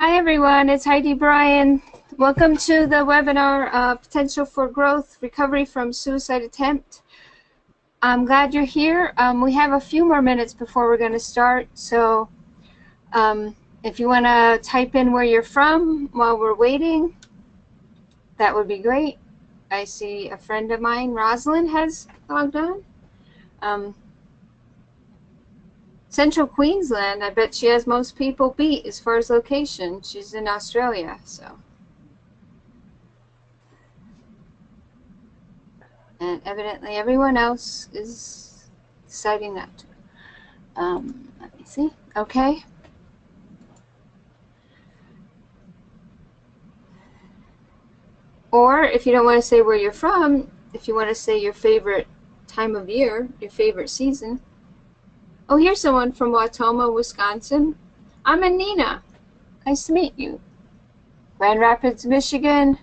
Hi everyone, it's Heidi Bryan. Welcome to the webinar, Potential for Growth, Recovery from Suicide Attempt. I'm glad you're here. We have a few more minutes before we're going to start, so if you want to type in where you're from while we're waiting, that would be great. I see a friend of mine, Rosalind, has logged on. Central Queensland, I bet she has most people beat as far as location. She's in Australia, so. And evidently everyone else is deciding not to. Let me see. Okay. Or if you don't want to say where you're from, if you want to say your favorite time of year, your favorite season. Oh, here's someone from Wautoma, Wisconsin. I'm Anina. Nice to meet you. Grand Rapids, Michigan.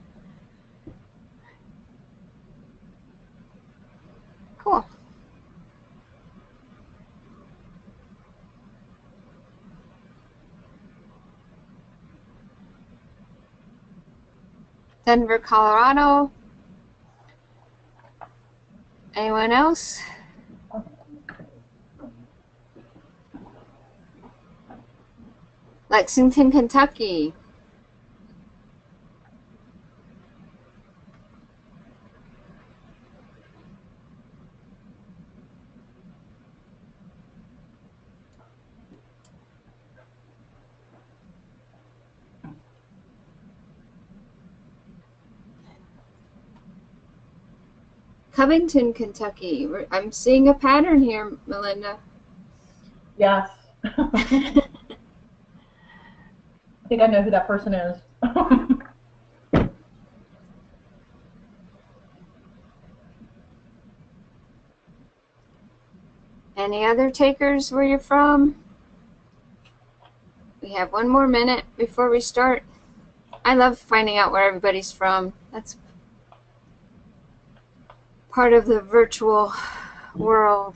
Cool. Denver, Colorado. Anyone else? Lexington, Kentucky. Covington, Kentucky. I'm seeing a pattern here, Melinda. Yes. I think I know who that person is. Any other takers where you're from? We have one more minute before we start. I love finding out where everybody's from. That's part of the virtual world.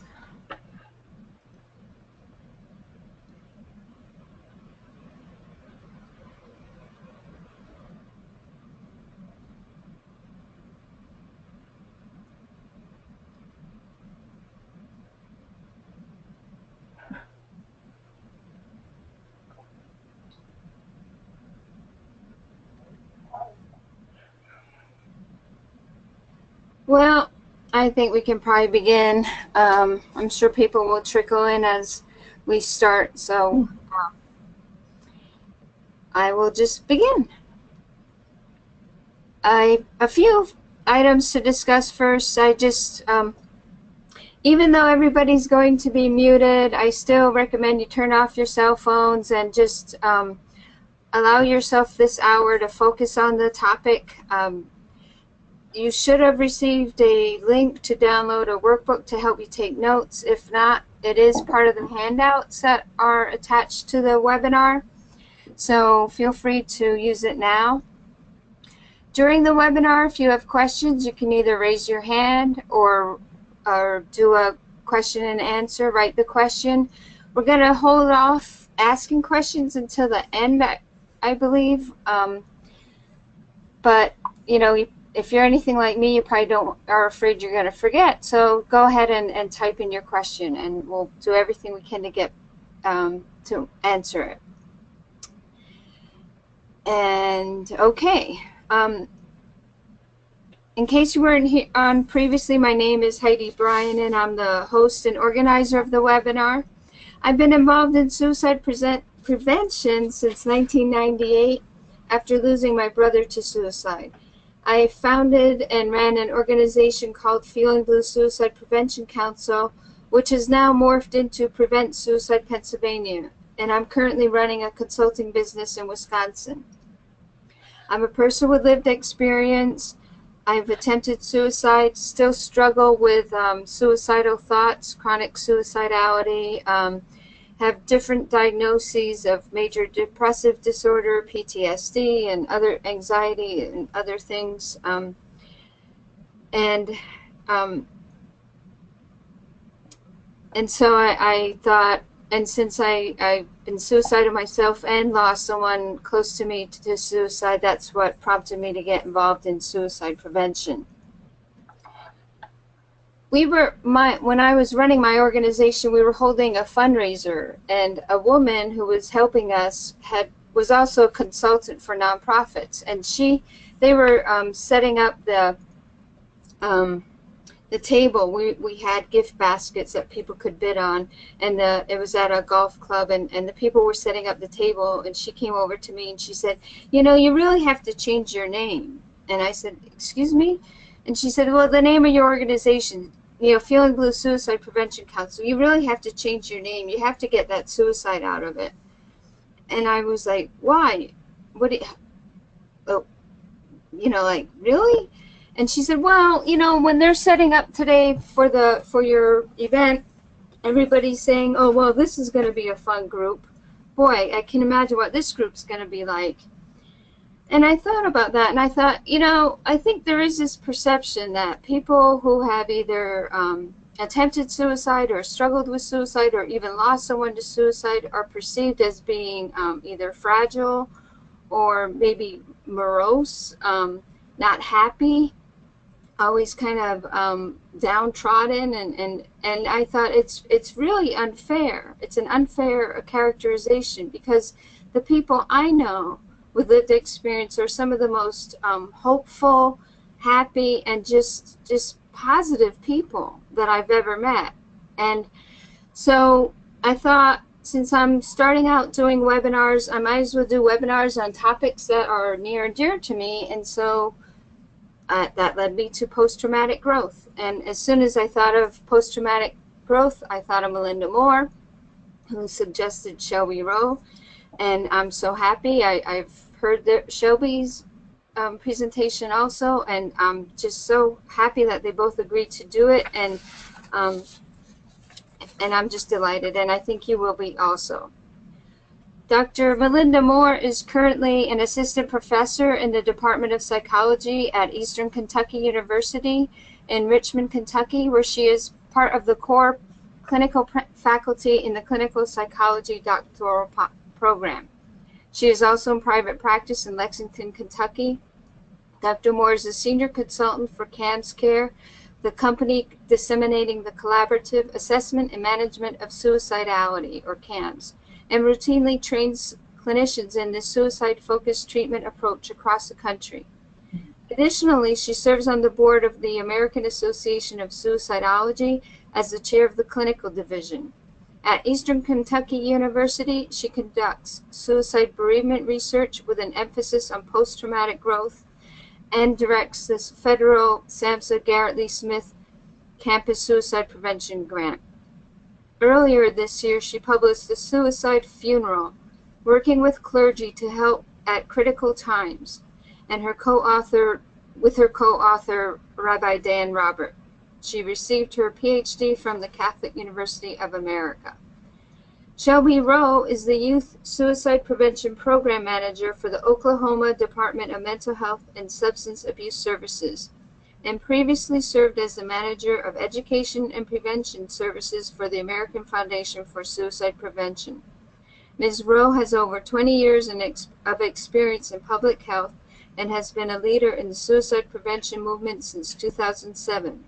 Well, I think we can probably begin. I'm sure people will trickle in as we start, so I will just begin. A few items to discuss first. Even though everybody's going to be muted, I still recommend you turn off your cell phones and just allow yourself this hour to focus on the topic. You should have received a link to download a workbook to help you take notes. If not, it is part of the handouts that are attached to the webinar, so feel free to use it now. During the webinar, if you have questions, you can either raise your hand or do a question and answer, write the question. We're going to hold off asking questions until the end, I believe. But, you know, if you're anything like me, you probably are afraid you're going to forget. So go ahead and type in your question, and we'll do everything we can to get to answer it. And okay. In case you weren't on previously, my name is Heidi Bryan, and I'm the host and organizer of the webinar. I've been involved in suicide prevention since 1998 after losing my brother to suicide. I founded and ran an organization called Feeling Blue Suicide Prevention Council, which has now morphed into Prevent Suicide Pennsylvania, and I'm currently running a consulting business in Wisconsin. I'm a person with lived experience. I've attempted suicide, still struggle with suicidal thoughts, chronic suicidality, have different diagnoses of major depressive disorder, PTSD, and other anxiety and other things. And so I thought, and since I've been suicidal myself and lost someone close to me to suicide, that's what prompted me to get involved in suicide prevention. When I was running my organization, we were holding a fundraiser, and a woman who was helping us was also a consultant for nonprofits, and they were setting up the table. We had gift baskets that people could bid on, and it was at a golf club, and the people were setting up the table, and she came over to me and she said, you know, you really have to change your name. And I said, excuse me? And she said, well, the name of your organization, you know, Feeling Blue Suicide Prevention Council, you really have to change your name. You have to get that suicide out of it. And I was like, why? Oh, you know, like, really? And she said, well, you know, when they're setting up today for your event, everybody's saying, oh, well, this is going to be a fun group. Boy, I can imagine what this group's going to be like. And I thought about that, and I thought, you know, I think there is this perception that people who have either attempted suicide or struggled with suicide or even lost someone to suicide are perceived as being either fragile or maybe morose, not happy, always kind of downtrodden, and I thought it's really unfair. It's an unfair characterization, because the people I know with lived experience are some of the most hopeful, happy, and just positive people that I've ever met. And so I thought, since I'm starting out doing webinars, I might as well do webinars on topics that are near and dear to me. And so that led me to post-traumatic growth. And as soon as I thought of post-traumatic growth, I thought of Melinda Moore, who suggested Shelby Rowe. And I'm so happy. I've heard Shelby's presentation also, and I'm just so happy that they both agreed to do it. And I'm just delighted, and I think you will be also. Dr. Melinda Moore is currently an assistant professor in the Department of Psychology at Eastern Kentucky University in Richmond, Kentucky, where she is part of the core clinical faculty in the clinical psychology doctoral program. She is also in private practice in Lexington, Kentucky. Dr. Moore is a senior consultant for CAMS Care, the company disseminating the collaborative assessment and management of suicidality, or CAMS, and routinely trains clinicians in this suicide-focused treatment approach across the country. Additionally, she serves on the board of the American Association of Suicidology as the chair of the clinical division. At Eastern Kentucky University, she conducts suicide bereavement research with an emphasis on post-traumatic growth and directs this federal SAMHSA Garrett Lee Smith Campus Suicide Prevention Grant. Earlier this year, she published The Suicide Funeral, Working with Clergy to Help at Critical Times, and with her co-author, Rabbi Dan Robert. She received her PhD from the Catholic University of America. Shelby Rowe is the Youth Suicide Prevention Program Manager for the Oklahoma Department of Mental Health and Substance Abuse Services, and previously served as the Manager of Education and Prevention Services for the American Foundation for Suicide Prevention. Ms. Rowe has over 20 years of experience in public health and has been a leader in the suicide prevention movement since 2007.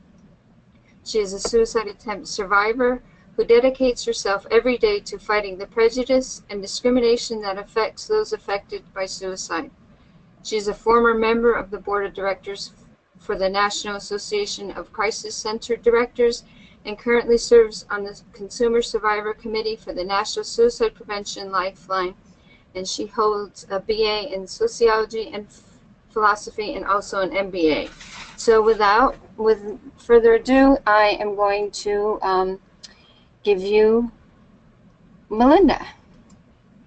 She is a suicide attempt survivor who dedicates herself every day to fighting the prejudice and discrimination that affects those affected by suicide. She is a former member of the Board of Directors for the National Association of Crisis Center Directors and currently serves on the Consumer Survivor Committee for the National Suicide Prevention Lifeline, and she holds a BA in Sociology and Philosophy and also an MBA. So with further ado, I am going to give you Melinda.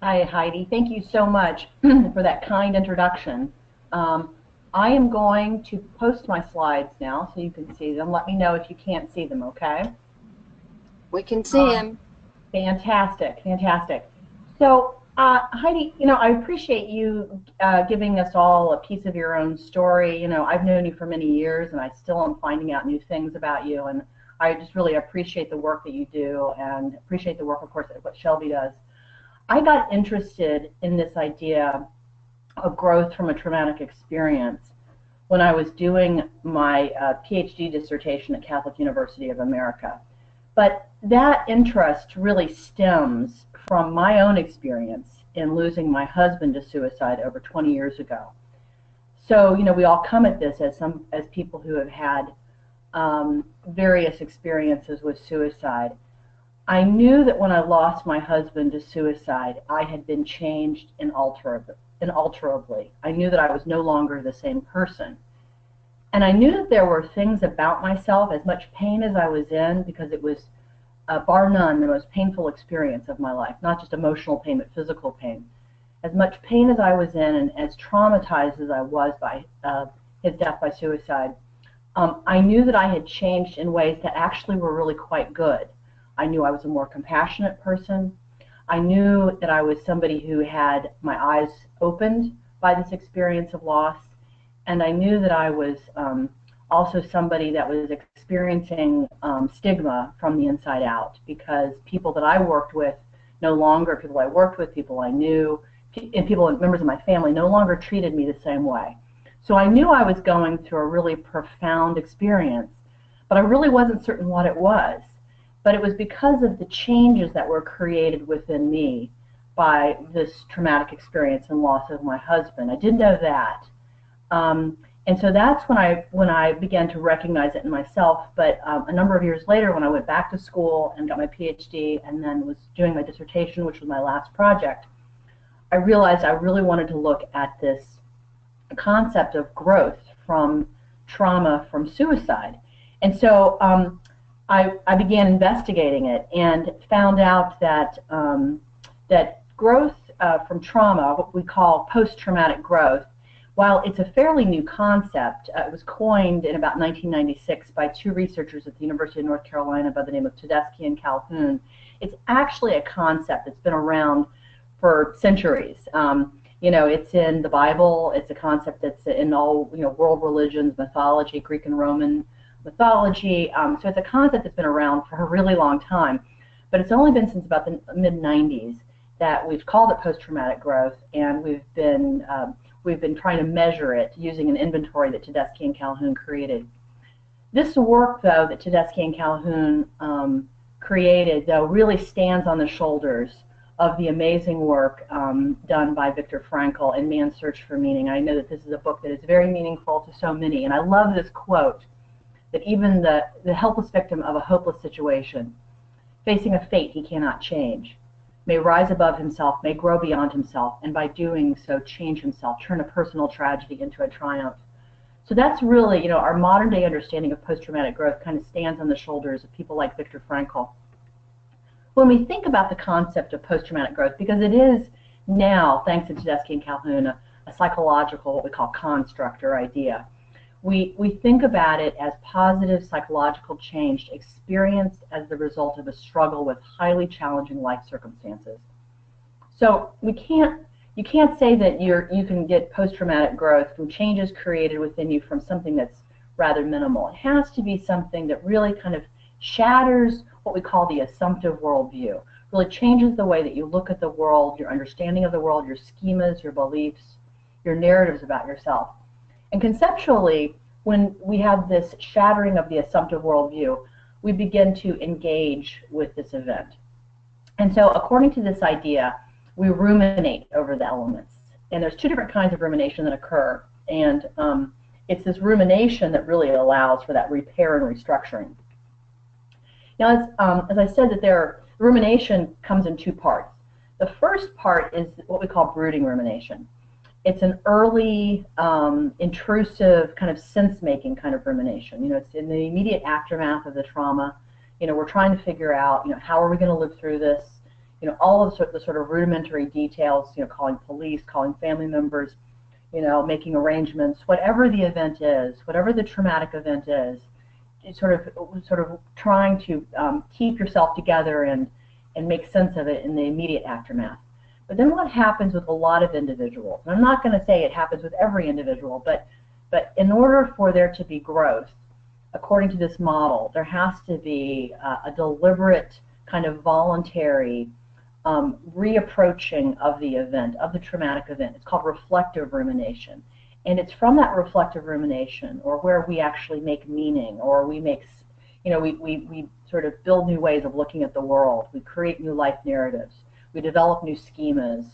Hi, Heidi. Thank you so much for that kind introduction. I am going to post my slides now so you can see them. Let me know if you can't see them, okay? We can see them. Fantastic, fantastic. So, Heidi, you know, I appreciate you giving us all a piece of your own story. You know, I've known you for many years, and I still am finding out new things about you, and I just really appreciate the work that you do, and appreciate the work, of course, of what Shelby does. I got interested in this idea of growth from a traumatic experience when I was doing my PhD dissertation at Catholic University of America. But that interest really stems from my own experience in losing my husband to suicide over 20 years ago. So, you know, we all come at this as people who have had various experiences with suicide. I knew that when I lost my husband to suicide, I had been changed inalterably. I knew that I was no longer the same person. And I knew that there were things about myself, as much pain as I was in, because it was, bar none, the most painful experience of my life, not just emotional pain, but physical pain. As much pain as I was in, and as traumatized as I was by his death by suicide, I knew that I had changed in ways that actually were really quite good. I knew I was a more compassionate person. I knew that I was somebody who had my eyes opened by this experience of loss. And I knew that I was also somebody that was experiencing stigma from the inside out, because people that I worked with no longer, people I worked with, people I knew, and people, members of my family, no longer treated me the same way. So I knew I was going through a really profound experience, but I really wasn't certain what it was. But it was because of the changes that were created within me by this traumatic experience and loss of my husband. I didn't know that. And so that's when I began to recognize it in myself. But a number of years later, when I went back to school and got my PhD and then was doing my dissertation, which was my last project, I realized I really wanted to look at this concept of growth from trauma, from suicide. And so I began investigating it and found out that that growth from trauma, what we call post-traumatic growth, while it's a fairly new concept, it was coined in about 1996 by two researchers at the University of North Carolina by the name of Tedeschi and Calhoun. It's actually a concept that's been around for centuries. You know, it's in the Bible. It's a concept that's in all, you know, world religions, mythology, Greek and Roman mythology. So it's a concept that's been around for a really long time. But it's only been since about the mid-90s that we've called it post-traumatic growth, and we've been trying to measure it using an inventory that Tedeschi and Calhoun created. This work, though, that Tedeschi and Calhoun created, though, really stands on the shoulders of the amazing work done by Viktor Frankl in Man's Search for Meaning. I know that this is a book that is very meaningful to so many, and I love this quote, that even the helpless victim of a hopeless situation, facing a fate he cannot change, may rise above himself, may grow beyond himself, and by doing so change himself, turn a personal tragedy into a triumph. So that's really, you know, our modern day understanding of post-traumatic growth kind of stands on the shoulders of people like Viktor Frankl. When we think about the concept of post-traumatic growth, because it is now, thanks to Tedeschi and Calhoun, a psychological, what we call construct or idea, we think about it as positive psychological change experienced as the result of a struggle with highly challenging life circumstances. So you can't say that you can get post-traumatic growth from changes created within you from something that's rather minimal. It has to be something that really kind of shatters what we call the assumptive worldview. Really changes the way that you look at the world, your understanding of the world, your schemas, your beliefs, your narratives about yourself. And conceptually, when we have this shattering of the assumptive worldview, we begin to engage with this event. And so according to this idea, we ruminate over the elements. And there's two different kinds of rumination that occur. And it's this rumination that really allows for that repair and restructuring. Now, as I said, that rumination comes in two parts. The first part is what we call brooding rumination. It's an early, intrusive, kind of sense-making kind of rumination. You know, it's in the immediate aftermath of the trauma. You know, we're trying to figure out, you know, how are we going to live through this? You know, all of the sort of rudimentary details, you know, calling police, calling family members, you know, making arrangements, whatever the event is, whatever the traumatic event is, sort of trying to keep yourself together and make sense of it in the immediate aftermath. But then what happens with a lot of individuals, and I'm not going to say it happens with every individual, but in order for there to be growth, according to this model, there has to be a deliberate kind of voluntary reapproaching of the event, of the traumatic event. It's called reflective rumination. And it's from that reflective rumination, or where we actually make meaning, or we make, we sort of build new ways of looking at the world. We create new life narratives. We develop new schemas,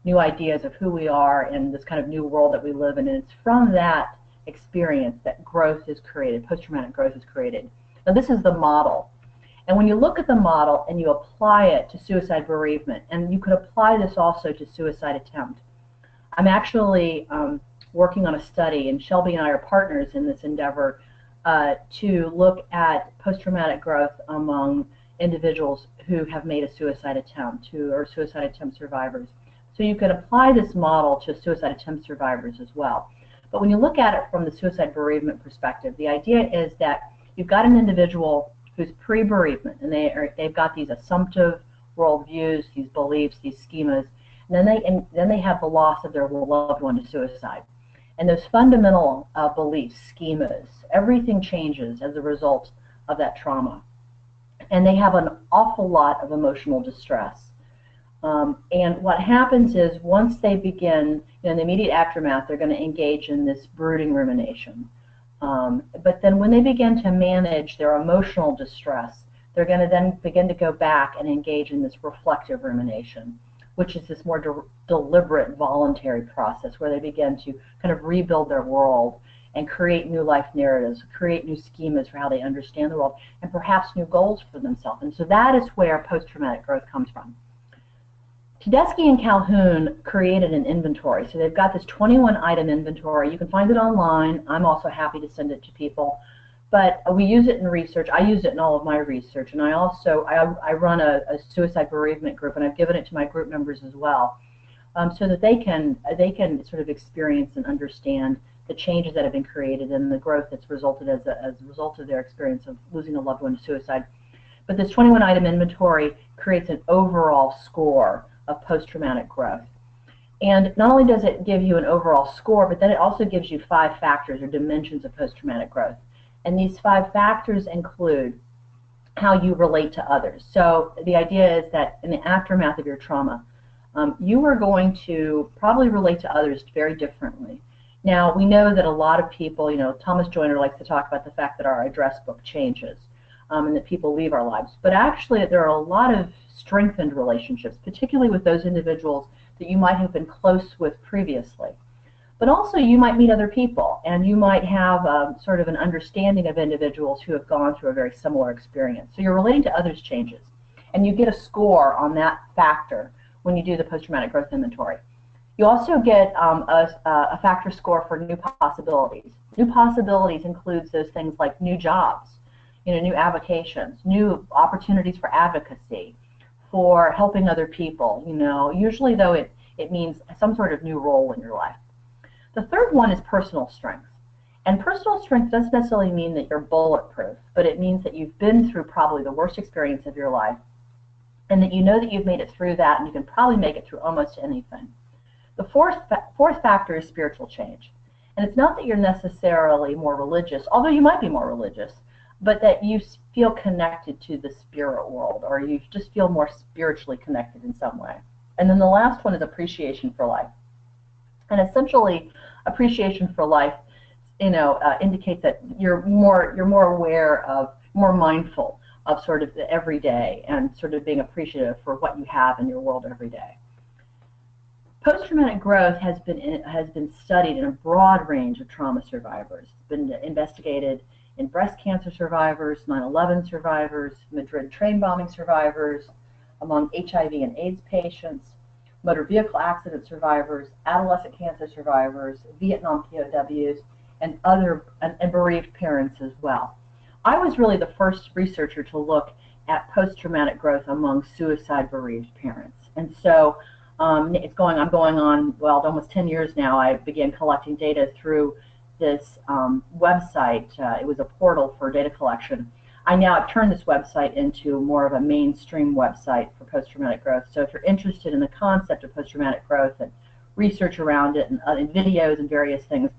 new ideas of who we are in this kind of new world that we live in. And it's from that experience that growth is created, post-traumatic growth is created. Now, this is the model. And when you look at the model and you apply it to suicide bereavement, and you could apply this also to suicide attempt. I'm actually working on a study, and Shelby and I are partners in this endeavor to look at post-traumatic growth among individuals who have made a suicide attempt, who are suicide attempt survivors. So you can apply this model to suicide attempt survivors as well. But when you look at it from the suicide bereavement perspective, the idea is that you've got an individual who's pre-bereavement, and they've got these assumptive worldviews, these beliefs, these schemas, and then they have the loss of their loved one to suicide. And those fundamental beliefs, schemas, everything changes as a result of that trauma. And they have an awful lot of emotional distress. And what happens is once they begin, in the immediate aftermath, they're going to engage in this brooding rumination. But then when they begin to manage their emotional distress, they're going to then begin to go back and engage in this reflective rumination, which is this more deliberate, voluntary process where they begin to kind of rebuild their world and create new life narratives, create new schemas for how they understand the world, and perhaps new goals for themselves. And so that is where post-traumatic growth comes from. Tedeschi and Calhoun created an inventory. So they've got this 21-item inventory. You can find it online. I'm also happy to send it to people. But we use it in research. I use it in all of my research. And I also, I run a suicide bereavement group, and I've given it to my group members as well, so that they can sort of experience and understand the changes that have been created and the growth that's resulted as a result of their experience of losing a loved one to suicide. But this 21-item inventory creates an overall score of post-traumatic growth. And not only does it give you an overall score, but then it also gives you 5 factors or dimensions of post-traumatic growth. And these 5 factors include how you relate to others. So the idea is that in the aftermath of your trauma, you are going to probably relate to others very differently. Now, we know that a lot of people, Thomas Joyner likes to talk about the fact that our address book changes and that people leave our lives. But actually, there are a lot of strengthened relationships, particularly with those individuals that you might have been close with previously. But also you might meet other people, and you might have sort of an understanding of individuals who have gone through a very similar experience. So you're relating to others changes, and you get a score on that factor when you do the post-traumatic growth inventory. You also get a factor score for new possibilities. New possibilities includes those things like new jobs, new avocations, new opportunities for advocacy, for helping other people. Usually though it means some sort of new role in your life. The third one is personal strength. And personal strength doesn't necessarily mean that you're bulletproof, but it means that you've been through probably the worst experience of your life, and that you know that you've made it through that, and you can probably make it through almost anything. The fourth factor is spiritual change. And it's not that you're necessarily more religious, although you might be more religious, but that you feel connected to the spirit world, or you just feel more spiritually connected in some way. And then the last one is appreciation for life. And essentially, appreciation for life, indicates that you're more aware of, more mindful of sort of the everyday, and sort of being appreciative for what you have in your world every day. Post-traumatic growth has been studied in a broad range of trauma survivors. It's been investigated in breast cancer survivors, 9/11 survivors, Madrid train bombing survivors, among HIV and AIDS patients, motor vehicle accident survivors, adolescent cancer survivors, Vietnam POWs, and bereaved parents as well. I was really the first researcher to look at post-traumatic growth among suicide bereaved parents. And so I'm going on, well, almost 10 years now. I began collecting data through this website. It was a portal for data collection. I now have turned this website into more of a mainstream website for post-traumatic growth. So if you're interested in the concept of post-traumatic growth and research around it and videos and various things,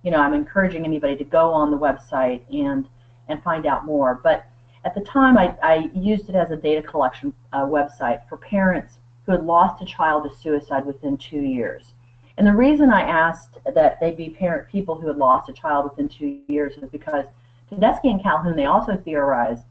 I'm encouraging anybody to go on the website and and find out more. But at the time, I used it as a data collection website for parents who had lost a child to suicide within 2 years. And the reason I asked that they be people who had lost a child within 2 years is because Tedeschi and Calhoun, they also theorized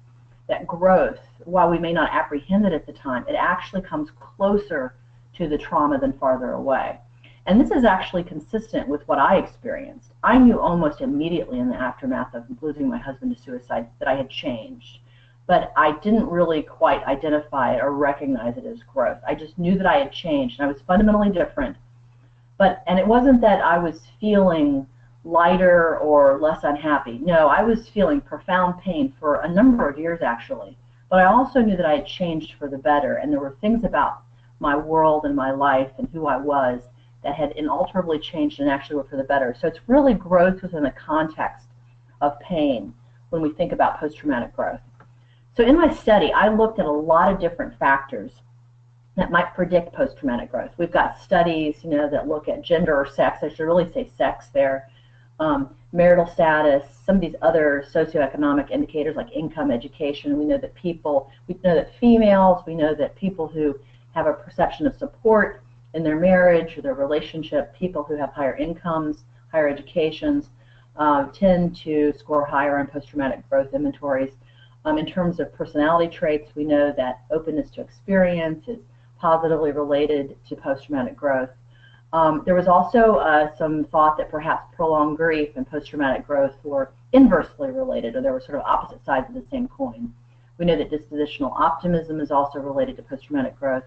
that growth, while we may not apprehend it at the time, it actually comes closer to the trauma than farther away. And this is actually consistent with what I experienced. I knew almost immediately in the aftermath of losing my husband to suicide that I had changed, but I didn't really quite identify it or recognize it as growth. I just knew that I had changed and I was fundamentally different. And it wasn't that I was feeling lighter or less unhappy. No, I was feeling profound pain for a number of years actually. But I also knew that I had changed for the better, and there were things about my world and my life and who I was that had inalterably changed and actually were for the better. So it's really growth within the context of pain when we think about post-traumatic growth. So in my study, I looked at a lot of different factors that might predict post-traumatic growth. We've got studies, that look at gender or sex. I should really say sex there. Marital status, some of these other socioeconomic indicators like income, education. We know that females, we know that people who have a perception of support in their marriage or their relationship, people who have higher incomes, higher educations, tend to score higher on post-traumatic growth inventories. In terms of personality traits, we know that openness to experience is positively related to post-traumatic growth. There was also some thought that perhaps prolonged grief and post-traumatic growth were inversely related, or they were sort of opposite sides of the same coin. We know that dispositional optimism is also related to post-traumatic growth.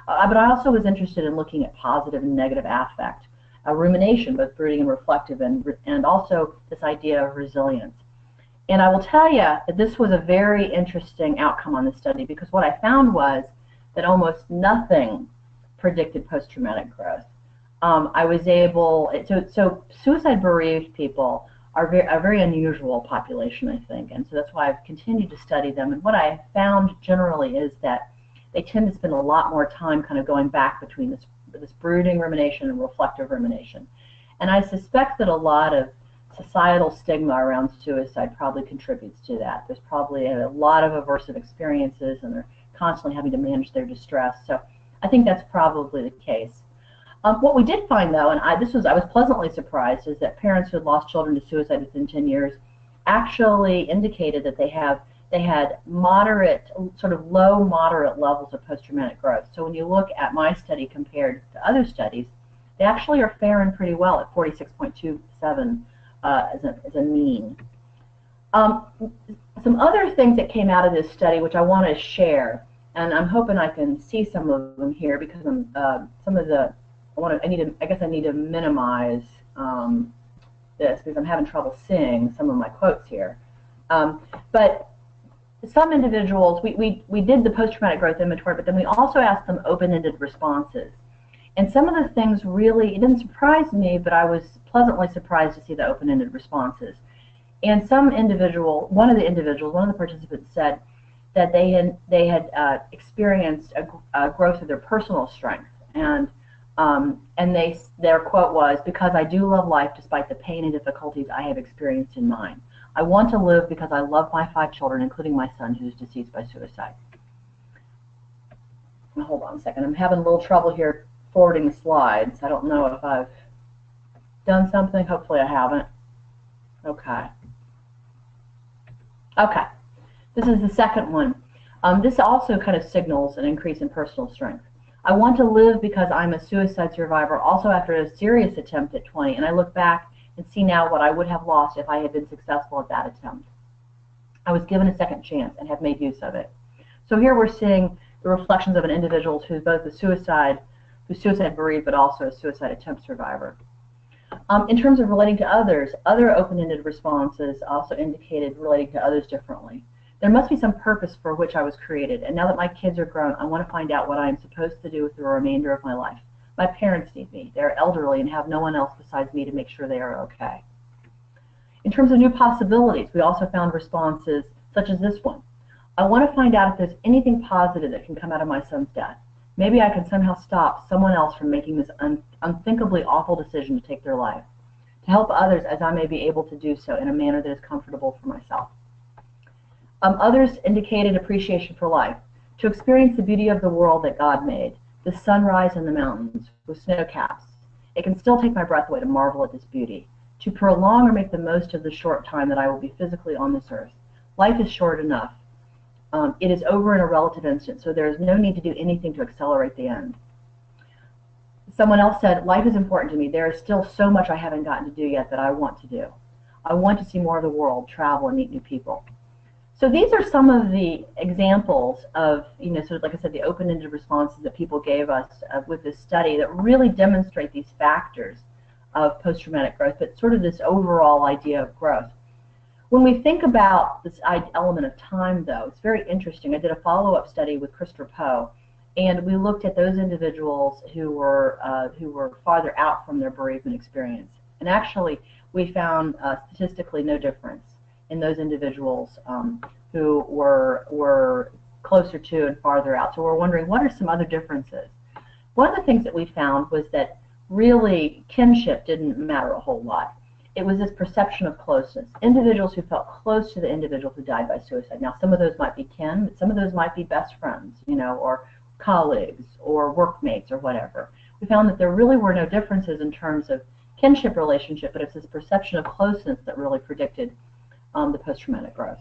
But I also was interested in looking at positive and negative affect, rumination, both brooding and reflective, and also this idea of resilience. And I will tell you that this was a very interesting outcome on this study, because what I found was that almost nothing predicted post-traumatic growth. I was able, so suicide bereaved people are a very unusual population, I think, and so that's why I've continued to study them. And what I found generally is that they tend to spend a lot more time kind of going back between this brooding rumination and reflective rumination. And I suspect that a lot of societal stigma around suicide probably contributes to that. There's probably a lot of aversive experiences, and they're constantly having to manage their distress. So I think that's probably the case. What we did find, though, and I was pleasantly surprised, is that parents who had lost children to suicide within 10 years actually indicated that they had moderate, sort of low, moderate levels of post-traumatic growth. So when you look at my study compared to other studies, they actually are faring pretty well at 46.27 as a mean. Some other things that came out of this study, which I want to share, and I'm hoping I can see some of them here, because I guess I need to minimize this because I'm having trouble seeing some of my quotes here. But some individuals, we did the post-traumatic growth inventory, but then we also asked them open-ended responses. And some of the things really, it didn't surprise me, but I was pleasantly surprised to see the open-ended responses. And one of the participants said that they had experienced a growth of their personal strength. And their quote was, "Because I do love life despite the pain and difficulties I have experienced in mine. I want to live because I love my 5 children, including my son, who's deceased by suicide." Now, hold on a second. I'm having a little trouble here forwarding the slides. I don't know if I've done something. Hopefully I haven't. Okay. Okay. This is the second one. This also kind of signals an increase in personal strength. "I want to live because I'm a suicide survivor, also after a serious attempt at 20, and I look back and see now what I would have lost if I had been successful at that attempt. I was given a second chance and have made use of it." So here we're seeing the reflections of an individual who's both who's suicide bereaved, but also a suicide attempt survivor. In terms of relating to others, other open-ended responses also indicated relating to others differently. "There must be some purpose for which I was created, and now that my kids are grown, I want to find out what I am supposed to do with the remainder of my life. My parents need me. They are elderly and have no one else besides me to make sure they are okay." In terms of new possibilities, we also found responses such as this one. "I want to find out if there's anything positive that can come out of my son's death. Maybe I can somehow stop someone else from making this unthinkably awful decision to take their life. To help others as I may be able to do so in a manner that is comfortable for myself." Others indicated appreciation for life. To experience the beauty of the world that God made, the sunrise in the mountains with snow caps. It can still take my breath away to marvel at this beauty. To prolong or make the most of the short time that I will be physically on this earth. Life is short enough. It is over in a relative instant, so there is no need to do anything to accelerate the end. Someone else said, life is important to me. There is still so much I haven't gotten to do yet that I want to do. I want to see more of the world, travel, and meet new people. So these are some of the examples of, sort of like I said, the open-ended responses that people gave us with this study that really demonstrate these factors of post-traumatic growth, but sort of this overall idea of growth. When we think about this element of time, though, it's very interesting. I did a follow-up study with Christopher Poe, and we looked at those individuals who were farther out from their bereavement experience. And actually, we found statistically no difference in those individuals who were closer to and farther out. So we're wondering, what are some other differences? One of the things that we found was that really kinship didn't matter a whole lot. It was this perception of closeness. Individuals who felt close to the individual who died by suicide. Now, some of those might be kin, but some of those might be best friends, or colleagues or workmates or whatever. We found that there really were no differences in terms of kinship relationship, but it's this perception of closeness that really predicted the post-traumatic growth.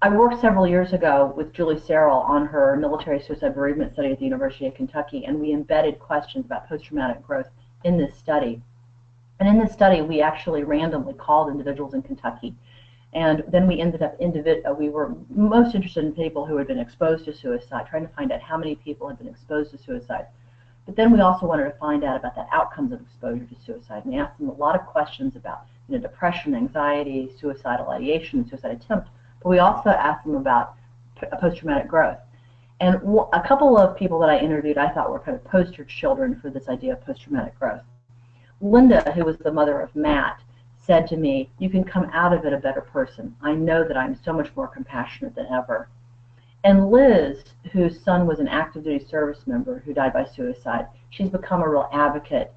I worked several years ago with Julie Serrell on her military suicide bereavement study at the University of Kentucky, and we embedded questions about post-traumatic growth in this study. And in this study, we actually randomly called individuals in Kentucky, and then we ended up, we were most interested in people who had been exposed to suicide, trying to find out how many people had been exposed to suicide. But then we also wanted to find out about the outcomes of exposure to suicide, and we asked them a lot of questions about depression, anxiety, suicidal ideation, suicide attempt, but we also asked them about post-traumatic growth. And a couple of people that I interviewed I thought were kind of poster children for this idea of post-traumatic growth. Linda, who was the mother of Matt, said to me, "You can come out of it a better person. I know that I'm so much more compassionate than ever." And Liz, whose son was an active duty service member who died by suicide, she's become a real advocate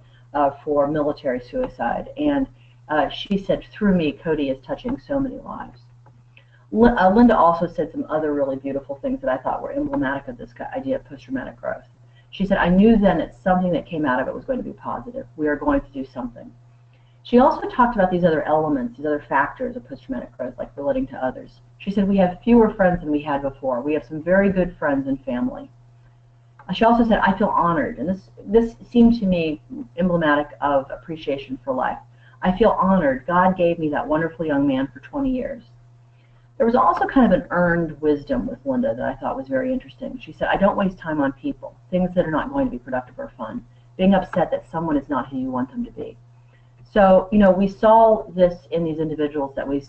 for military suicide. And she said, "Through me, Cody is touching so many lives." Linda also said some other really beautiful things that I thought were emblematic of this idea of post-traumatic growth. She said, "I knew then that something that came out of it was going to be positive. We are going to do something." She also talked about these other elements, these other factors of post-traumatic growth, like relating to others. She said, "We have fewer friends than we had before. We have some very good friends and family." She also said, "I feel honored," and this seemed to me emblematic of appreciation for life. "I feel honored. God gave me that wonderful young man for 20 years. There was also kind of an earned wisdom with Linda that I thought was very interesting. She said, "I don't waste time on people, things that are not going to be productive or fun, being upset that someone is not who you want them to be." So, we saw this in these individuals that we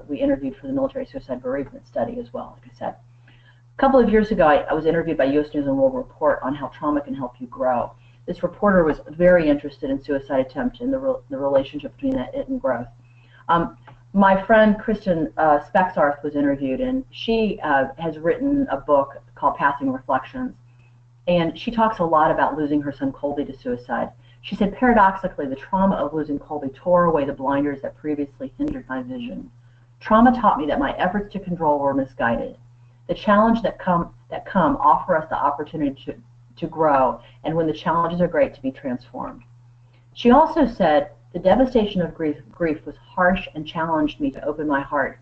interviewed for the military suicide bereavement study as well, like I said. A couple of years ago, I was interviewed by U.S. News & World Report on how trauma can help you grow. This reporter was very interested in suicide attempt and the relationship between it and growth. My friend Kristen Spexarth was interviewed, and she has written a book called Passing Reflections, and she talks a lot about losing her son Colby to suicide. She said, "Paradoxically, the trauma of losing Colby tore away the blinders that previously hindered my vision. Trauma taught me that my efforts to control were misguided. The challenge that come offer us the opportunity to grow, and when the challenges are great, to be transformed." She also said, "The devastation of grief was harsh and challenged me to open my heart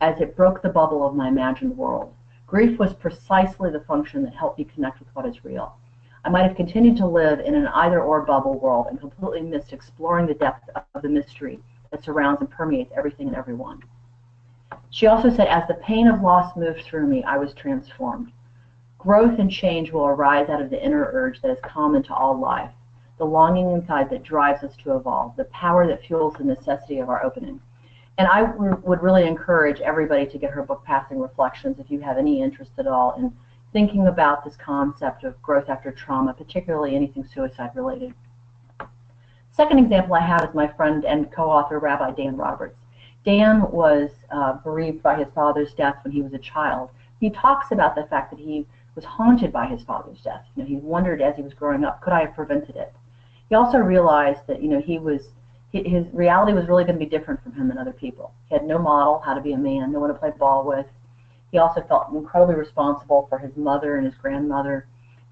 as it broke the bubble of my imagined world. Grief was precisely the function that helped me connect with what is real. I might have continued to live in an either-or bubble world and completely missed exploring the depth of the mystery that surrounds and permeates everything and everyone." She also said, "As the pain of loss moved through me, I was transformed. Growth and change will arise out of the inner urge that is common to all life, the longing inside that drives us to evolve, the power that fuels the necessity of our opening." And I would really encourage everybody to get her book, Passing Reflections, if you have any interest at all in thinking about this concept of growth after trauma, particularly anything suicide related. Second example I have is my friend and co-author, Rabbi Dan Roberts. Dan was bereaved by his father's death when he was a child. He talks about the fact that he was haunted by his father's death. He wondered as he was growing up, could I have prevented it? He also realized that he his reality was really going to be different from him than other people. He had no model how to be a man, no one to play ball with. He also felt incredibly responsible for his mother and his grandmother,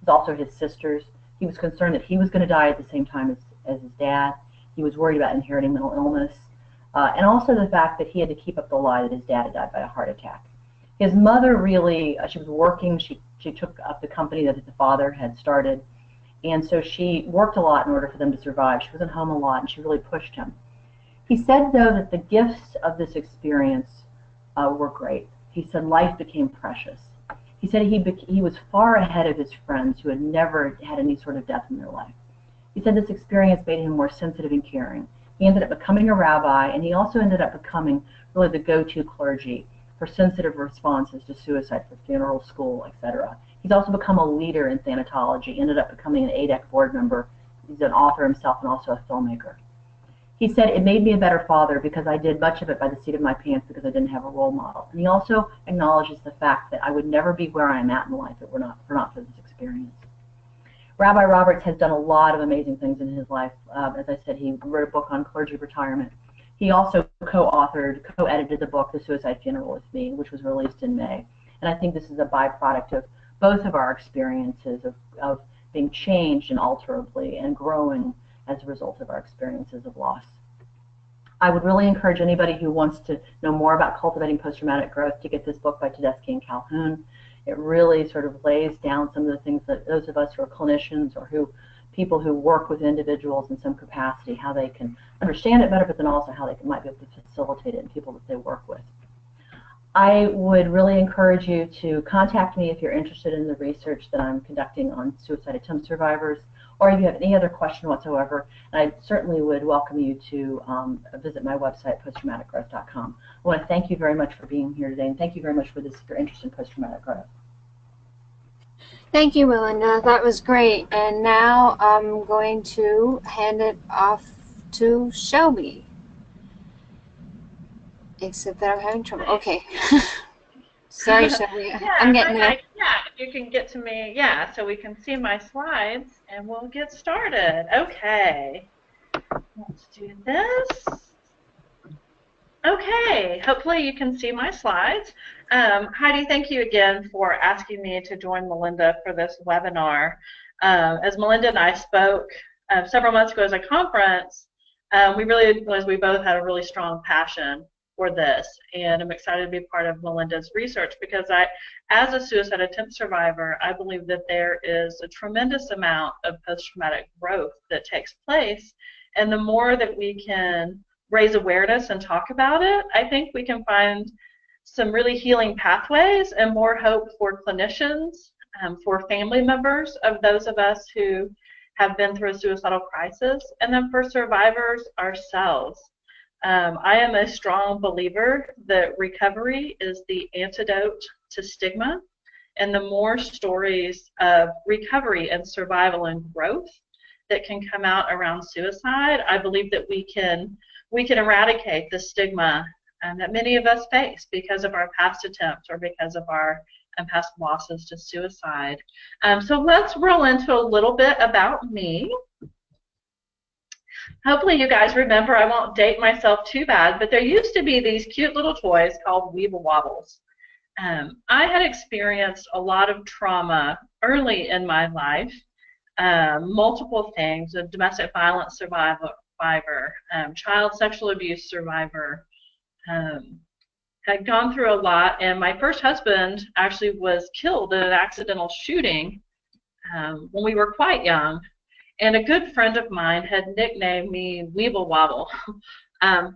also his sisters. He was concerned that he was going to die at the same time as his dad. He was worried about inheriting mental illness, and also the fact that he had to keep up the lie that his dad had died by a heart attack. His mother really, she was working, she took up the company that the father had started, and so she worked a lot in order for them to survive. She wasn't home a lot, and she really pushed him. He said, though, that the gifts of this experience were great. He said life became precious. He said he was far ahead of his friends who had never had any sort of death in their life. He said this experience made him more sensitive and caring. He ended up becoming a rabbi, and he also ended up becoming really the go-to clergy for sensitive responses to suicide, for funeral school, etc. He's also become a leader in thanatology, ended up becoming an ADEC board member. He's an author himself and also a filmmaker. He said, it made me a better father because I did much of it by the seat of my pants because I didn't have a role model. And he also acknowledges the fact that I would never be where I am at in life if it were not for this experience. Rabbi Roberts has done a lot of amazing things in his life. As I said, he wrote a book on clergy retirement. He also co-edited the book, The Suicide Funeral with Me, which was released in May. And I think this is a byproduct of both of our experiences of being changed inalterably and growing as a result of our experiences of loss. I would really encourage anybody who wants to know more about cultivating post-traumatic growth to get this book by Tedeschi and Calhoun. It really sort of lays down some of the things that those of us who are clinicians or people who work with individuals in some capacity, how they can understand it better, but then also how they might be able to facilitate it in people that they work with. I would really encourage you to contact me if you're interested in the research that I'm conducting on suicide attempt survivors, or if you have any other question whatsoever. And I certainly would welcome you to visit my website, posttraumaticgrowth.com. I want to thank you very much for being here today, and thank you very much for your interest in post-traumatic growth. Thank you, Melinda. That was great. And now I'm going to hand it off to Shelby. Except that I'm having trouble. Okay. Sorry, Shelby. Yeah, I'm getting there. Yeah, you can get to me. Yeah, so we can see my slides, and we'll get started. Okay. Let's do this. Okay, hopefully you can see my slides. Heidi, thank you again for asking me to join Melinda for this webinar. As Melinda and I spoke several months ago as a conference, we really realized we both had a really strong passion for this, and I'm excited to be part of Melinda's research because as a suicide attempt survivor, I believe that there is a tremendous amount of post-traumatic growth that takes place, and the more that we can raise awareness and talk about it, I think we can find some really healing pathways and more hope for clinicians, for family members of those of us who have been through a suicidal crisis, and then for survivors ourselves. I am a strong believer that recovery is the antidote to stigma, and the more stories of recovery and survival and growth that can come out around suicide, I believe that we can eradicate the stigma that many of us face because of our past attempts or because of our past losses to suicide. So let's roll into a little bit about me. Hopefully you guys remember, I won't date myself too bad, but there used to be these cute little toys called Weeble Wobbles. I had experienced a lot of trauma early in my life, multiple things, a domestic violence survivor, child sexual abuse survivor, had gone through a lot, and my first husband actually was killed in an accidental shooting when we were quite young. And a good friend of mine had nicknamed me Weeble Wobble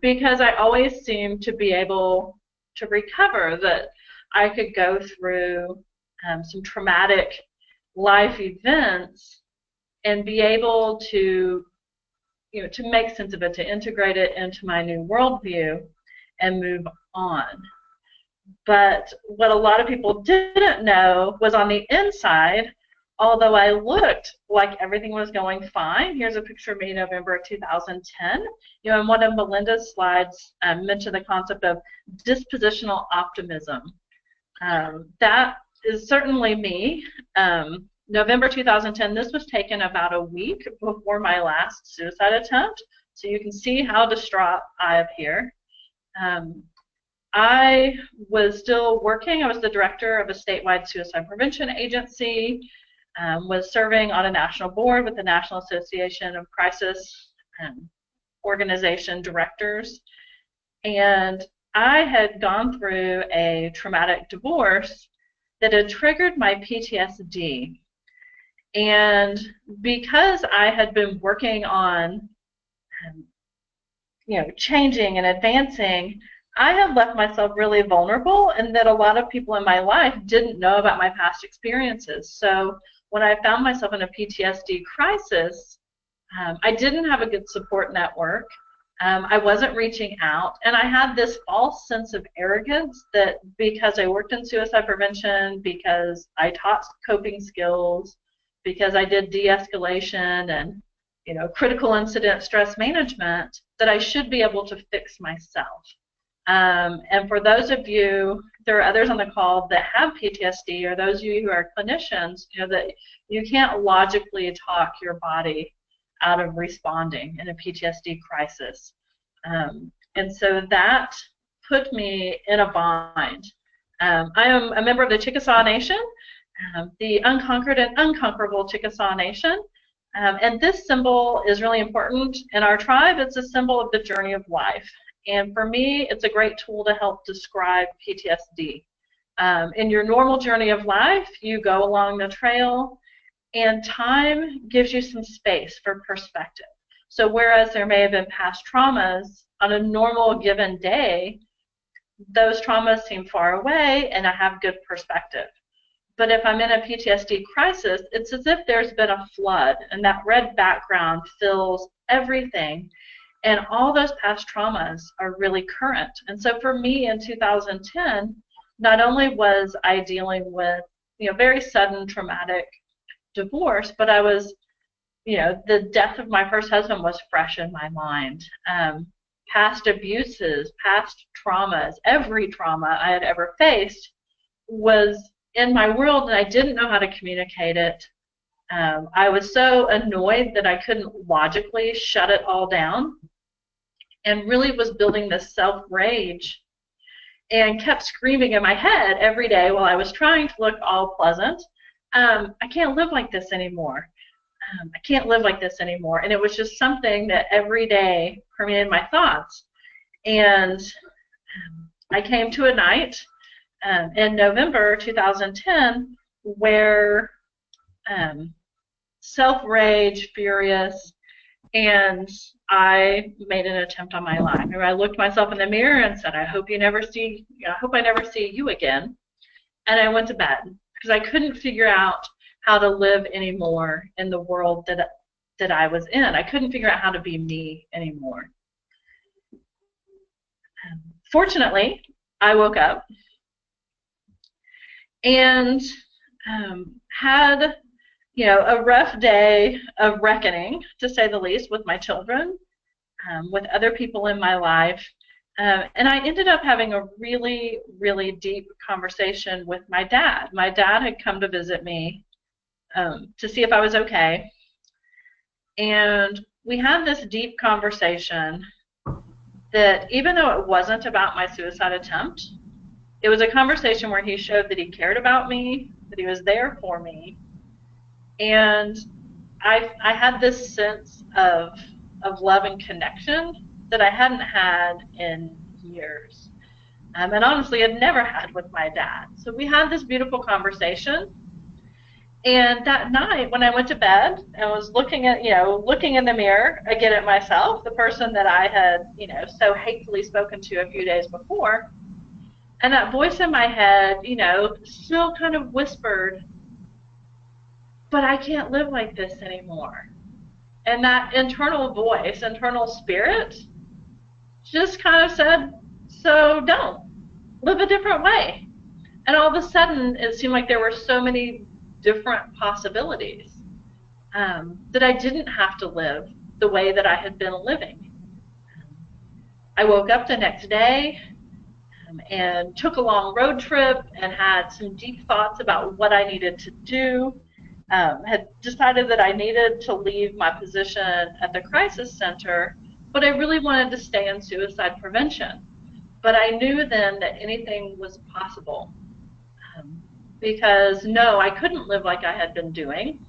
because I always seemed to be able to recover, that I could go through some traumatic life events and be able to, to make sense of it, to integrate it into my new worldview and move on. But what a lot of people didn't know was on the inside, although I looked like everything was going fine. Here's a picture of me in November of 2010. In one of Melinda's slides, mentioned the concept of dispositional optimism. That is certainly me. November 2010, this was taken about a week before my last suicide attempt. So you can see how distraught I appear. I was still working. I was the director of a statewide suicide prevention agency, was serving on a national board with the National Association of Crisis Organization Directors. And I had gone through a traumatic divorce that had triggered my PTSD. And because I had been working on, changing and advancing, I had left myself really vulnerable, and that a lot of people in my life didn't know about my past experiences. So when I found myself in a PTSD crisis, I didn't have a good support network. I wasn't reaching out, and I had this false sense of arrogance that because I worked in suicide prevention, because I taught coping skills, because I did de-escalation and critical incident stress management, that I should be able to fix myself. And for those of you, there are others on the call that have PTSD, or those of you who are clinicians, that you can't logically talk your body out of responding in a PTSD crisis. And so that put me in a bind. I am a member of the Chickasaw Nation, the unconquered and unconquerable Chickasaw Nation. And this symbol is really important in our tribe. It's a symbol of the journey of life. And for me, it's a great tool to help describe PTSD. In your normal journey of life, you go along the trail, and time gives you some space for perspective. So whereas there may have been past traumas, on a normal given day, those traumas seem far away, and I have good perspective. But if I'm in a PTSD crisis, it's as if there's been a flood, and that red background fills everything. And all those past traumas are really current. And so for me in 2010, not only was I dealing with, very sudden traumatic divorce, but I was, the death of my first husband was fresh in my mind. Past abuses, past traumas, every trauma I had ever faced was in my world, and I didn't know how to communicate it. I was so annoyed that I couldn't logically shut it all down, and really was building this self-rage and kept screaming in my head every day while I was trying to look all pleasant. I can't live like this anymore. I can't live like this anymore. And it was just something that every day permeated my thoughts. And I came to a night in November 2010 where self-rage, furious, and I made an attempt on my life. I looked myself in the mirror and said, I hope I never see you again. And I went to bed because I couldn't figure out how to live anymore in the world that I was in. I couldn't figure out how to be me anymore. Fortunately, I woke up and had a rough day of reckoning, to say the least, with my children, with other people in my life. And I ended up having a really, really deep conversation with my dad. My dad had come to visit me to see if I was okay. And we had this deep conversation that even though it wasn't about my suicide attempt, it was a conversation where he showed that he cared about me, that he was there for me. And I had this sense of love and connection that I hadn't had in years. And honestly, I'd never had with my dad. So we had this beautiful conversation. And that night, when I went to bed, I was looking in the mirror again at myself, the person that I had, so hatefully spoken to a few days before. And that voice in my head, still kind of whispered, but I can't live like this anymore. And that internal voice, internal spirit, just kind of said, so don't. Live a different way. And all of a sudden, it seemed like there were so many different possibilities that I didn't have to live the way that I had been living. I woke up the next day and took a long road trip and had some deep thoughts about what I needed to do. Had decided that I needed to leave my position at the crisis center but I really wanted to stay in suicide prevention. But I knew then that anything was possible, because no, I couldn't live like I had been doing.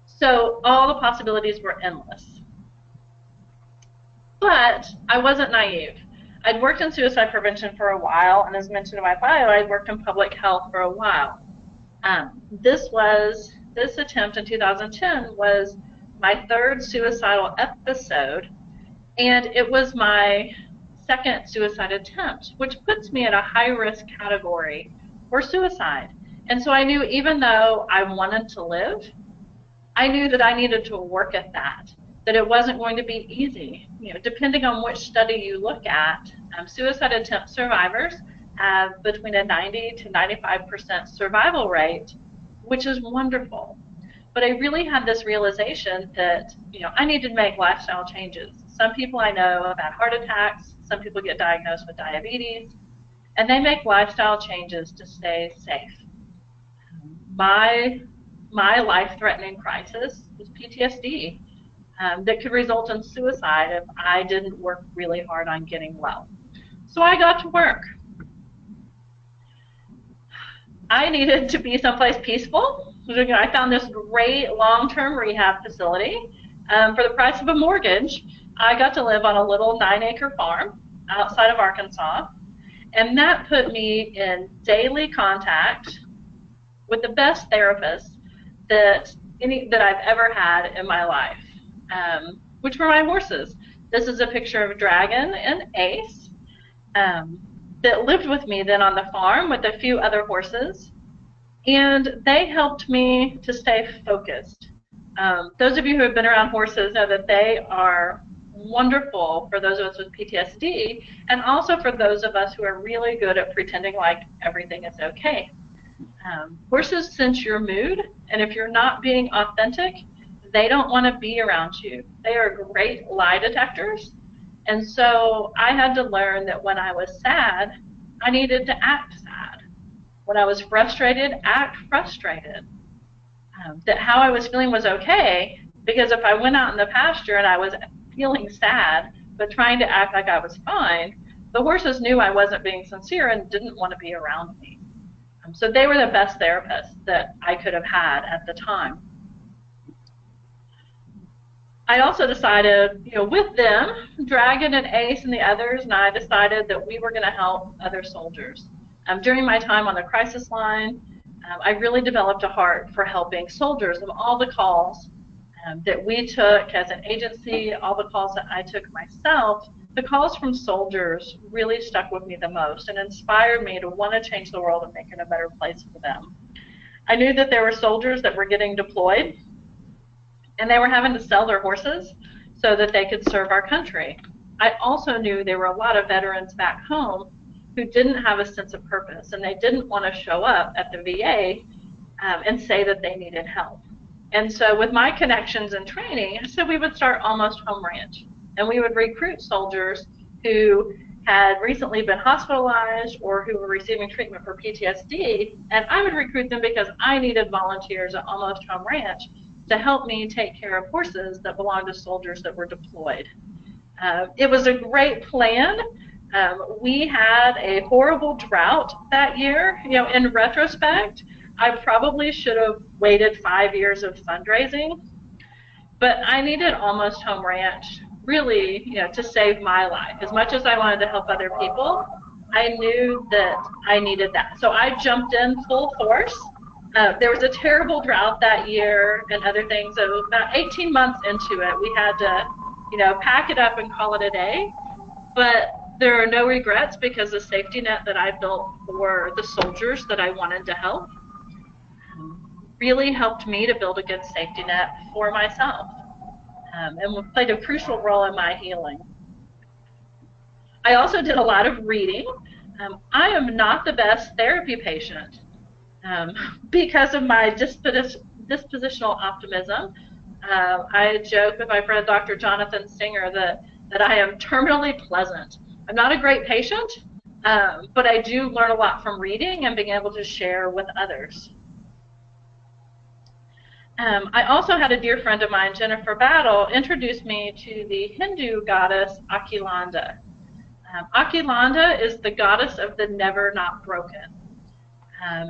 So all the possibilities were endless. But I wasn't naive. I'd worked in suicide prevention for a while, and as mentioned in my bio, I'd worked in public health for a while. This attempt in 2010 was my third suicidal episode, and it was my second suicide attempt, which puts me in a high-risk category for suicide. And so I knew, even though I wanted to live, I knew that I needed to work at that it wasn't going to be easy. You know, depending on which study you look at, suicide attempt survivors have between a 90 to 95% survival rate, which is wonderful. But I really had this realization that, you know, I needed to make lifestyle changes. Some people I know have had heart attacks, some people get diagnosed with diabetes, and they make lifestyle changes to stay safe. My life-threatening crisis was PTSD. That could result in suicide if I didn't work really hard on getting well. So I got to work. I needed to be someplace peaceful. I found this great long-term rehab facility. For the price of a mortgage, I got to live on a little 9-acre farm outside of Arkansas, and that put me in daily contact with the best therapists that I've ever had in my life. Which were my horses. This is a picture of Dragon and Ace that lived with me then on the farm with a few other horses, and they helped me to stay focused. Those of you who have been around horses know that they are wonderful for those of us with PTSD, and also for those of us who are really good at pretending like everything is okay. Horses sense your mood, and if you're not being authentic, they don't want to be around you. They are great lie detectors. And so I had to learn that when I was sad, I needed to act sad. When I was frustrated, act frustrated. That how I was feeling was okay, because if I went out in the pasture and I was feeling sad, but trying to act like I was fine, the horses knew I wasn't being sincere and didn't want to be around me. So they were the best therapists that I could have had at the time. I also decided, you know, with them, Dragon and Ace and the others, and I decided that we were going to help other soldiers. During my time on the crisis line, I really developed a heart for helping soldiers. Of all the calls that we took as an agency, all the calls that I took myself, the calls from soldiers really stuck with me the most and inspired me to want to change the world and make it a better place for them. I knew that there were soldiers that were getting deployed, and they were having to sell their horses so that they could serve our country. I also knew there were a lot of veterans back home who didn't have a sense of purpose, and they didn't want to show up at the VA and say that they needed help. And so with my connections and training, I said we would start Almost Home Ranch, and we would recruit soldiers who had recently been hospitalized or who were receiving treatment for PTSD, and I would recruit them because I needed volunteers at Almost Home Ranch to help me take care of horses that belonged to soldiers that were deployed. It was a great plan. We had a horrible drought that year. You know, in retrospect, I probably should have waited 5 years of fundraising, but I needed Almost Home Ranch really, you know, to save my life. As much as I wanted to help other people, I knew that I needed that. So I jumped in full force. There was a terrible drought that year and other things. So about 18 months into it, we had to, you know, pack it up and call it a day. But there are no regrets, because the safety net that I built for the soldiers that I wanted to help really helped me to build a good safety net for myself, and played a crucial role in my healing. I also did a lot of reading. I am not the best therapy patient. Because of my dispositional optimism. I joke with my friend Dr. Jonathan Singer that I am terminally pleasant. I'm not a great patient, but I do learn a lot from reading and being able to share with others. I also had a dear friend of mine, Jennifer Battle, introduce me to the Hindu goddess Akilanda. Akilanda is the goddess of the never not broken.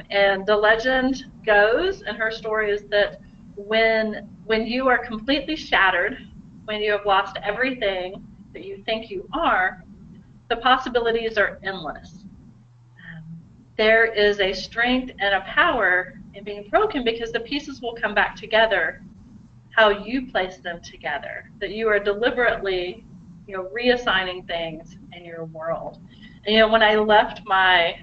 And the legend goes, and her story is that when you are completely shattered, when you have lost everything that you think you are, the possibilities are endless. There is a strength and a power in being broken because the pieces will come back together how you place them together, that you are deliberately, reassigning things in your world. And, when I left my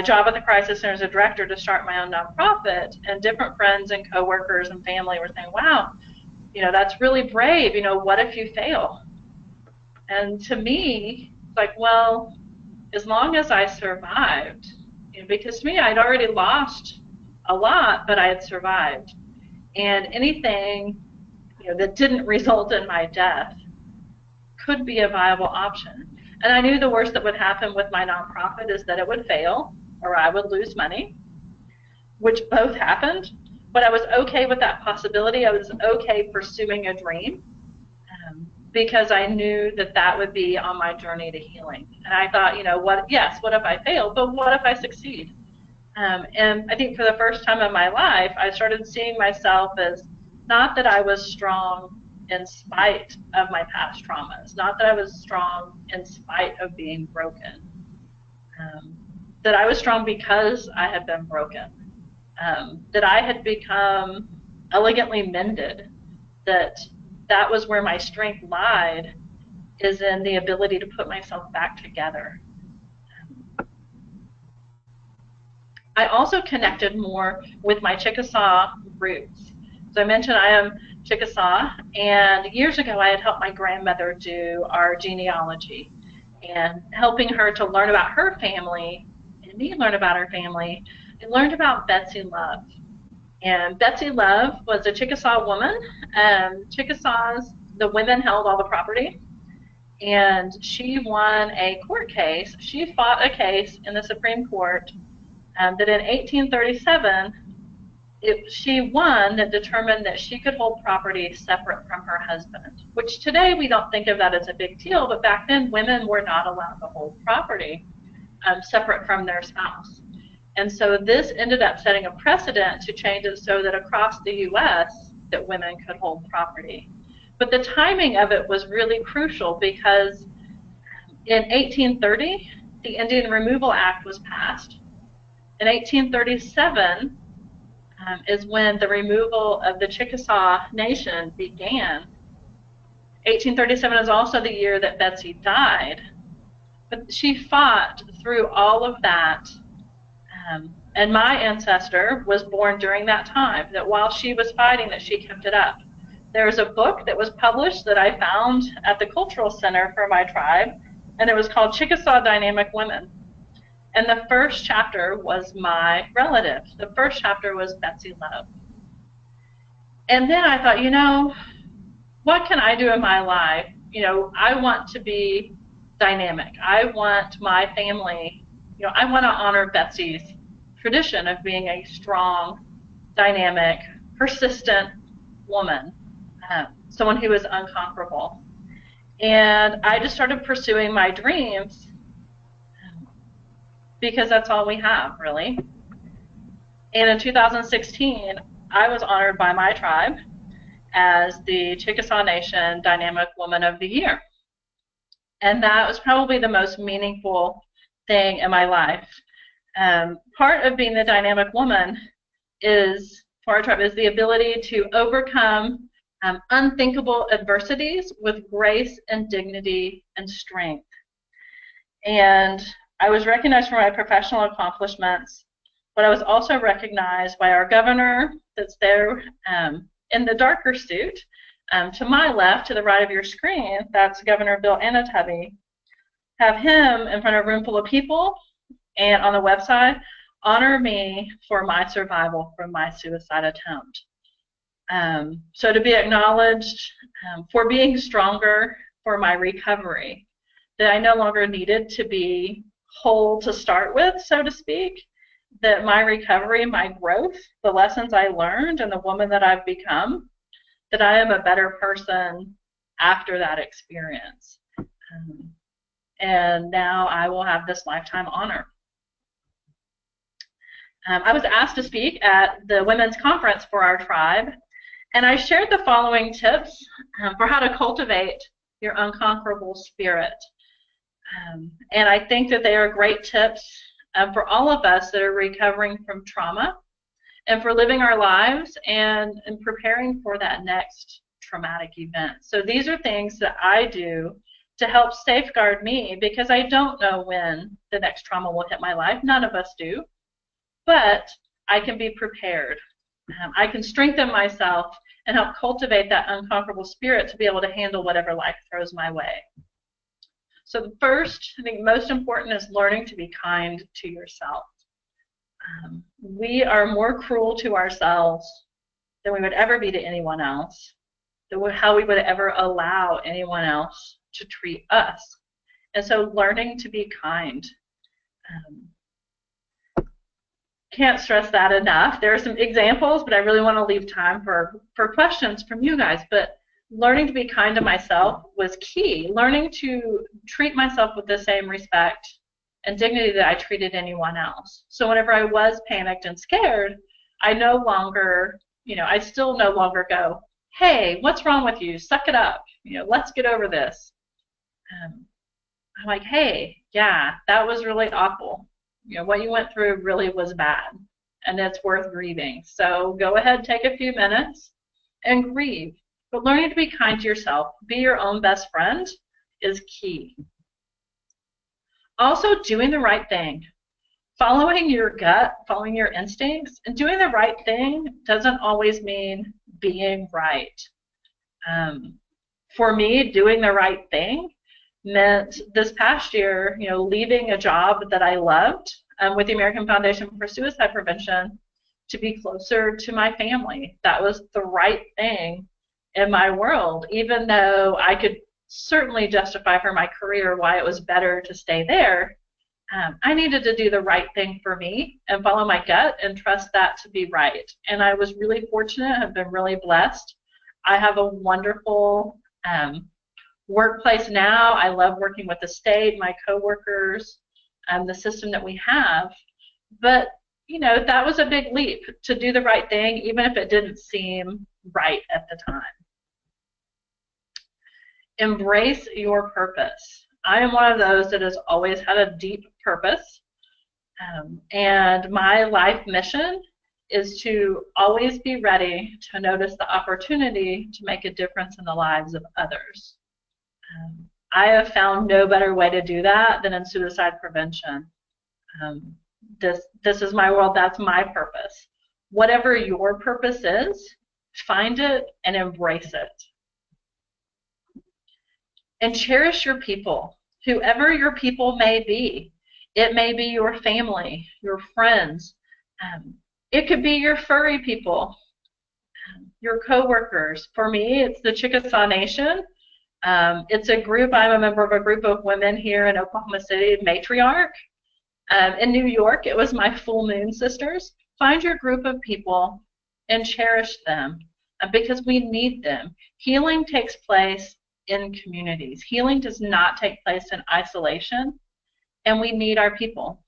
job at the Crisis Center as a director to start my own nonprofit, and different friends and coworkers and family were saying, wow, that's really brave, what if you fail? And to me, it's like, well, as long as I survived, because to me, I'd already lost a lot, but I had survived. And anything, that didn't result in my death could be a viable option. And I knew the worst that would happen with my nonprofit is that it would fail or I would lose money, which both happened. But I was okay with that possibility. I was okay pursuing a dream because I knew that that would be on my journey to healing. And I thought, what if I fail? But what if I succeed? And I think for the first time in my life, I started seeing myself as not that I was strong in spite of my past traumas, not that I was strong in spite of being broken, that I was strong because I had been broken, that I had become elegantly mended, that was where my strength lied, is in the ability to put myself back together. I also connected more with my Chickasaw roots. So I mentioned I am Chickasaw, and years ago I had helped my grandmother do our genealogy, and helping her to learn about her family, and me learn about her family, I learned about Betsy Love. And Betsy Love was a Chickasaw woman. Chickasaws, the women held all the property, and she won a court case. She fought a case in the Supreme Court that in 1837, she won that determined that she could hold property separate from her husband, which today we don't think of that as a big deal, but back then women were not allowed to hold property separate from their spouse. And so this ended up setting a precedent to change it so that across the U.S. that women could hold property. But the timing of it was really crucial because in 1830, the Indian Removal Act was passed. In 1837, is when the removal of the Chickasaw Nation began. 1837 is also the year that Betsy died. But she fought through all of that. And my ancestor was born during that time, that while she was fighting, that she kept it up. There's a book that was published that I found at the Cultural Center for my tribe, and it was called Chickasaw Dynamic Women. And the first chapter was my relative. The first chapter was Betsy Love. And then I thought, what can I do in my life? I want to be dynamic. I want my family, I want to honor Betsy's tradition of being a strong, dynamic, persistent woman, someone who is unconquerable. And I just started pursuing my dreams because that's all we have, really. And in 2016, I was honored by my tribe as the Chickasaw Nation Dynamic Woman of the Year. And that was probably the most meaningful thing in my life. Part of being the dynamic woman is, for our tribe, is the ability to overcome unthinkable adversities with grace and dignity and strength. And I was recognized for my professional accomplishments, but I was also recognized by our governor that's there in the darker suit. To my left, to the right of your screen, that's Governor Bill Anatubby. Have him in front of a room full of people and on the website honor me for my survival from my suicide attempt. So to be acknowledged for being stronger for my recovery, that I no longer needed to be whole to start with, so to speak, that my recovery, my growth, the lessons I learned, and the woman that I've become, that I am a better person after that experience. And now I will have this lifetime honor. I was asked to speak at the women's conference for our tribe, and I shared the following tips for how to cultivate your unconquerable spirit. And I think that they are great tips for all of us that are recovering from trauma and for living our lives and preparing for that next traumatic event. So these are things that I do to help safeguard me, because I don't know when the next trauma will hit my life. None of us do. But I can be prepared. I can strengthen myself and help cultivate that unconquerable spirit to be able to handle whatever life throws my way. So the first, I think most important, is learning to be kind to yourself. We are more cruel to ourselves than we would ever be to anyone else, than how we would ever allow anyone else to treat us. And so learning to be kind. Can't stress that enough. There are some examples, but I really want to leave time for questions from you guys. But learning to be kind to myself was key. Learning to treat myself with the same respect and dignity that I treated anyone else. So whenever I was panicked and scared, I no longer, I still no longer go, hey, what's wrong with you? Suck it up. Let's get over this. I'm like, hey, yeah, that was really awful. What you went through really was bad, and it's worth grieving. So go ahead, take a few minutes and grieve. But learning to be kind to yourself, be your own best friend, is key. Also, doing the right thing. Following your gut, following your instincts, and doing the right thing doesn't always mean being right. For me, doing the right thing meant this past year, leaving a job that I loved with the American Foundation for Suicide Prevention to be closer to my family. That was the right thing in my world, even though I could certainly justify for my career why it was better to stay there. I needed to do the right thing for me and follow my gut and trust that to be right. And I was really fortunate, have been really blessed. I have a wonderful workplace now. I love working with the state, my coworkers, the system that we have. But, that was a big leap to do the right thing, even if it didn't seem right at the time. Embrace your purpose. I am one of those that has always had a deep purpose. And my life mission is to always be ready to notice the opportunity to make a difference in the lives of others. I have found no better way to do that than in suicide prevention. This is my world. That's my purpose. Whatever your purpose is, find it and embrace it. And cherish your people, whoever your people may be. It may be your family, your friends. It could be your furry people, your coworkers. For me, it's the Chickasaw Nation. It's a group. I'm a member of a group of women here in Oklahoma City, Matriarch. In New York, it was my Full Moon Sisters. Find your group of people and cherish them because we need them. Healing takes place in communities. Healing does not take place in isolation, and we need our people.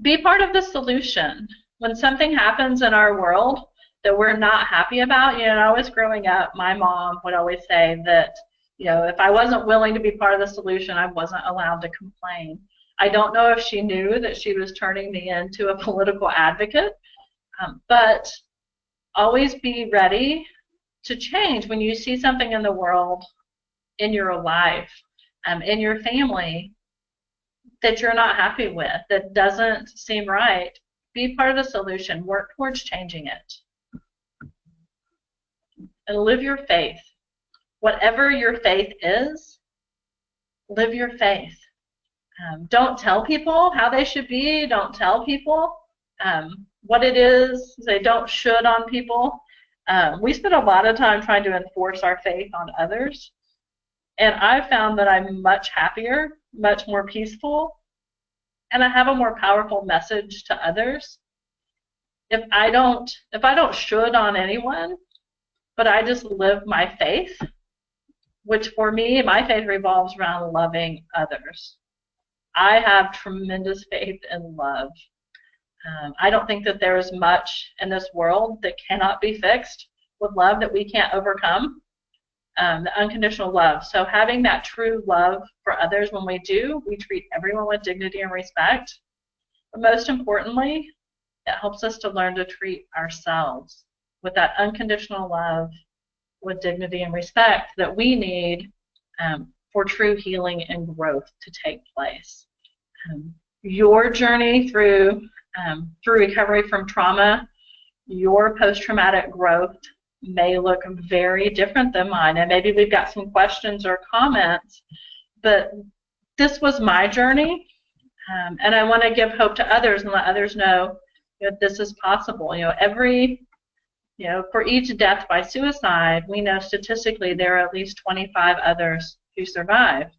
Be part of the solution. When something happens in our world that we're not happy about, when I was growing up, my mom would always say that, if I wasn't willing to be part of the solution, I wasn't allowed to complain. I don't know if she knew that she was turning me into a political advocate, but always be ready to change when you see something in the world, in your life, in your family, that you're not happy with, that doesn't seem right. Be part of the solution. Work towards changing it. And live your faith. Whatever your faith is, live your faith. Don't tell people how they should be. Don't tell people what it is. They don't should on people. We spend a lot of time trying to enforce our faith on others. And I've found that I'm much happier, much more peaceful and I have a more powerful message to others if I don't should on anyone, but I just live my faith, which for me, my faith revolves around loving others. I have tremendous faith in love. I don't think that there is much in this world that cannot be fixed with love that we can't overcome. The unconditional love. So having that true love for others, when we do, we treat everyone with dignity and respect. But most importantly, it helps us to learn to treat ourselves with that unconditional love, with dignity and respect that we need for true healing and growth to take place. Your journey through recovery from trauma, your post-traumatic growth may look very different than mine, and maybe we've got some questions or comments, but this was my journey, and I want to give hope to others and let others know that this is possible. For each death by suicide, we know statistically there are at least 25 others who survive.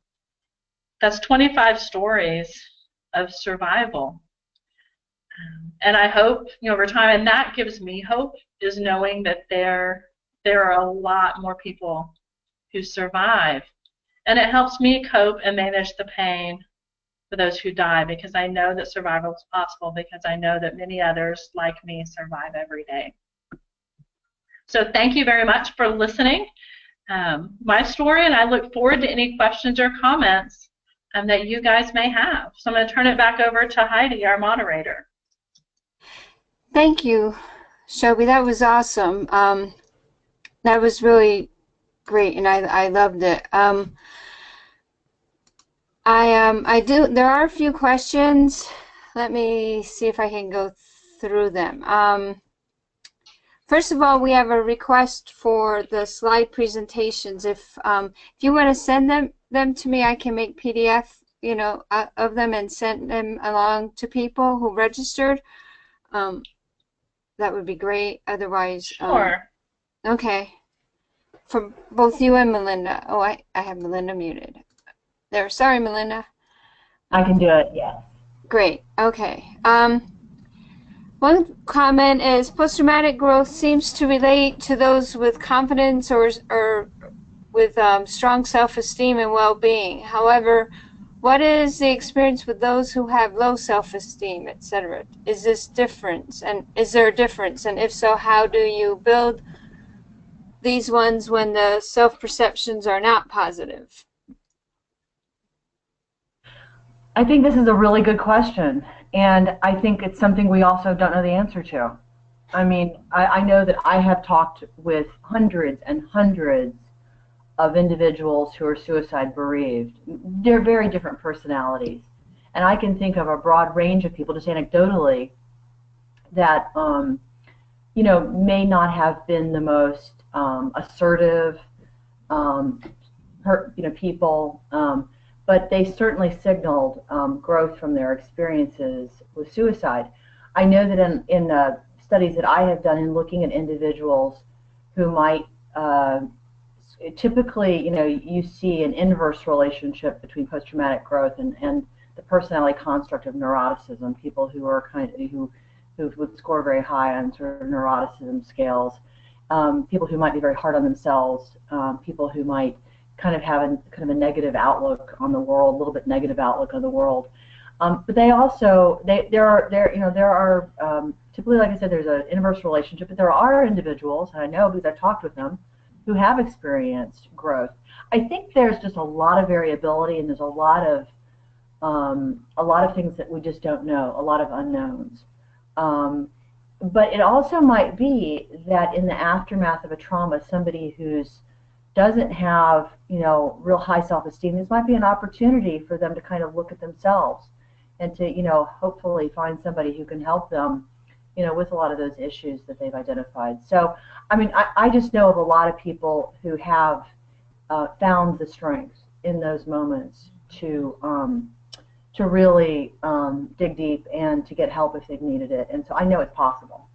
That's 25 stories of survival. And I hope, over time, and that gives me hope, is knowing that there are a lot more people who survive. And it helps me cope and manage the pain for those who die, because I know that survival is possible, because I know that many others like me survive every day. So thank you very much for listening. My story, and I look forward to any questions or comments that you guys may have. So I'm going to turn it back over to Heidi, our moderator. Thank you, Shelby. That was awesome. That was really great, and I loved it. There are a few questions. Let me see if I can go through them. First of all, we have a request for the slide presentations. If you want to send them to me, I can make PDF, of them and send them along to people who registered. That would be great. Otherwise, sure. Okay. For both you and Melinda. Oh, I have Melinda muted. There. Sorry, Melinda. I can do it. Yes. Great. Okay. One comment is post-traumatic growth seems to relate to those with confidence or with strong self-esteem and well-being. However, what is the experience with those who have low self-esteem, etc.? Is there a difference? And if so, how do you build these ones when the self-perceptions are not positive? I think this is a really good question, and I think it's something we also don't know the answer to. I mean, I know that I have talked with hundreds and hundreds of individuals who are suicide bereaved. They're very different personalities. And I can think of a broad range of people, just anecdotally, that may not have been the most assertive people, but they certainly signaled growth from their experiences with suicide. I know that in studies that I have done in looking at individuals who might typically, you see an inverse relationship between post-traumatic growth and the personality construct of neuroticism. People who are who would score very high on sort of neuroticism scales. People who might be very hard on themselves. People who might kind of have a negative outlook on the world, a little bit negative outlook on the world. But they also there are typically, like I said, there's an inverse relationship. But there are individuals, and I know because I've talked with them, who have experienced growth. I think there's just a lot of variability, and there's a lot of things that we just don't know, a lot of unknowns. But it also might be that in the aftermath of a trauma, somebody who's doesn't have real high self-esteem, this might be an opportunity for them to kind of look at themselves and to hopefully find somebody who can help them with a lot of those issues that they've identified. So, I mean, I just know of a lot of people who have found the strength in those moments to really dig deep and to get help if they've needed it. And so I know it's possible.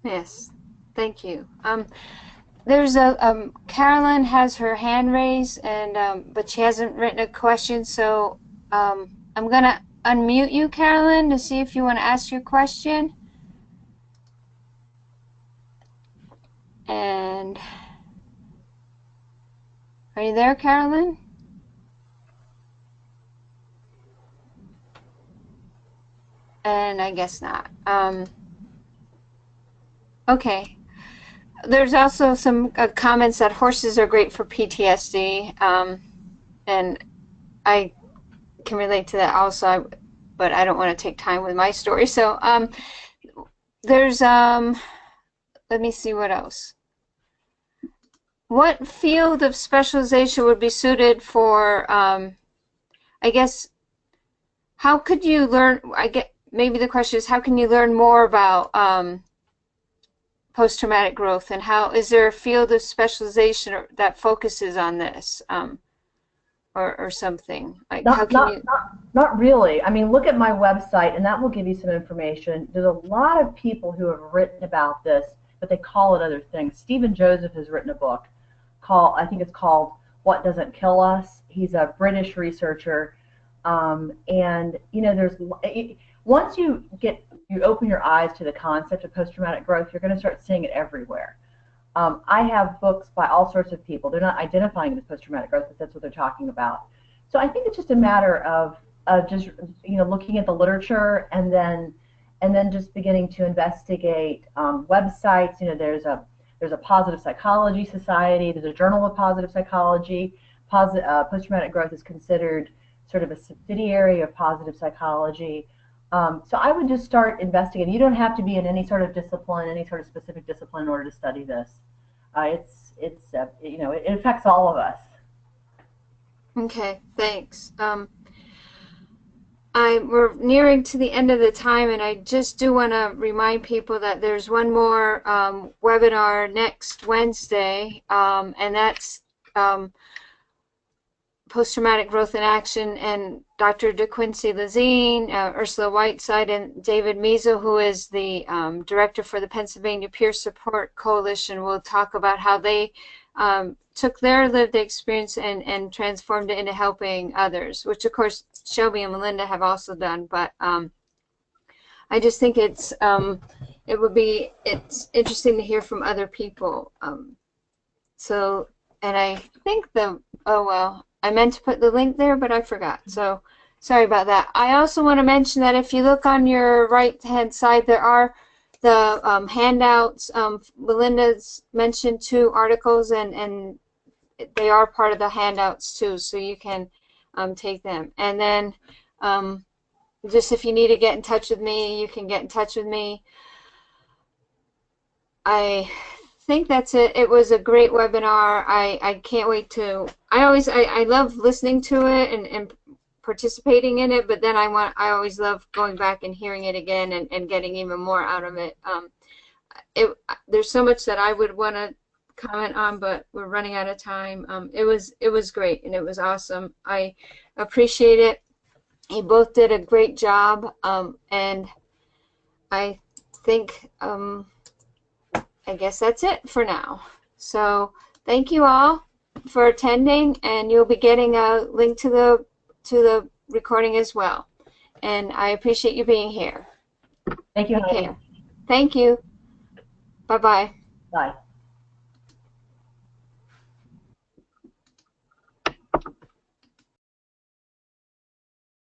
Yes, thank you. There's Carolyn has her hand raised, and but she hasn't written a question, so I'm gonna unmute you, Carolyn, to see if you want to ask your question. And are you there, Carolyn? And I guess not. Okay. There's also some comments that horses are great for PTSD, and I can relate to that also, but I don't want to take time with my story. So there's, let me see what else. What field of specialization would be suited for, I guess, how could you learn, maybe the question is, how can you learn more about post-traumatic growth, and how, is there a field of specialization that focuses on this, or something? Like, how can you... Not really. I mean, look at my website, and that will give you some information. There's a lot of people who have written about this, but they call it other things. Stephen Joseph has written a book called, I think it's called What Doesn't Kill Us. He's a British researcher, and you know, there's once you open your eyes to the concept of post-traumatic growth, you're going to start seeing it everywhere. I have books by all sorts of people. They're not identifying it as post-traumatic growth, but that's what they're talking about. So I think it's just a matter of just, you know, looking at the literature and then just beginning to investigate websites. You know, there's a Positive Psychology Society. There's a Journal of Positive Psychology. Post-traumatic growth is considered sort of a subsidiary of positive psychology. So I would just start investigating. You don't have to be in any sort of discipline, any sort of specific discipline in order to study this. You know, it affects all of us. Okay, thanks. We're nearing to the end of the time, and I just do want to remind people that there's one more webinar next Wednesday, and that's Post-Traumatic Growth in Action, and Dr. DeQuincy Lazine, Ursula Whiteside, and David Measle, who is the director for the Pennsylvania Peer Support Coalition, will talk about how they took their lived experience and transformed it into helping others, which of course Shelby and Melinda have also done. But I just think it's interesting to hear from other people. So, and I think I meant to put the link there, but I forgot. So sorry about that. I also want to mention that if you look on your right-hand side, there are the handouts. Melinda's mentioned 2 articles, and they are part of the handouts too, so you can take them. And then just if you need to get in touch with me, you can get in touch with me. I think that's it. It was a great webinar. I can't wait to, I love listening to it and participating in it, but then I always love going back and hearing it again and getting even more out of it. There's so much that I would want to comment on, but we're running out of time. It was great, and it was awesome. I appreciate it. You both did a great job, and I think I guess that's it for now. So thank you all for attending, and you'll be getting a link to the recording as well. And I appreciate you being here. Thank you. Take care. Thank you. Bye-bye. Bye.